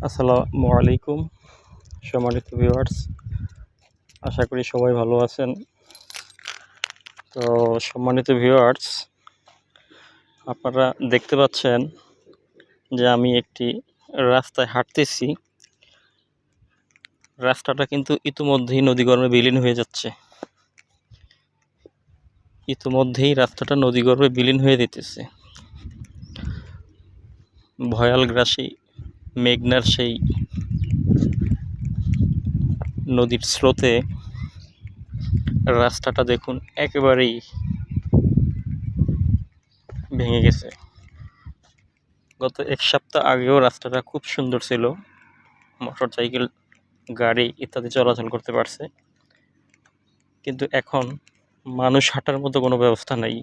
আসসালামু আলাইকুম সম্মানিত ভিউয়ার্স, আশা করি সবাই ভালো আছেন। তো সম্মানিত ভিউয়ার্স, আপনারা দেখতে পাচ্ছেন যে আমি একটি রাস্তায় হাঁটতেছি। রাস্তাটা কিন্তু ইতিমধ্যেই নদীগর্ভে বিলীন হয়ে যাচ্ছে। ইতিমধ্যেই রাস্তাটা নদীগর্ভে বিলীন হয়ে যেতেছে। ভয়ালগ্রাসী মেঘনার সেই নদীর স্রোতে রাস্তাটা দেখুন একেবারেই ভেঙে গেছে। গত এক সপ্তাহ আগেও রাস্তাটা খুব সুন্দর ছিল, মোটরসাইকেল, গাড়ি ইত্যাদি চলাচল করতে পারছে, কিন্তু এখন মানুষ হাঁটার মতো কোনো ব্যবস্থা নেই।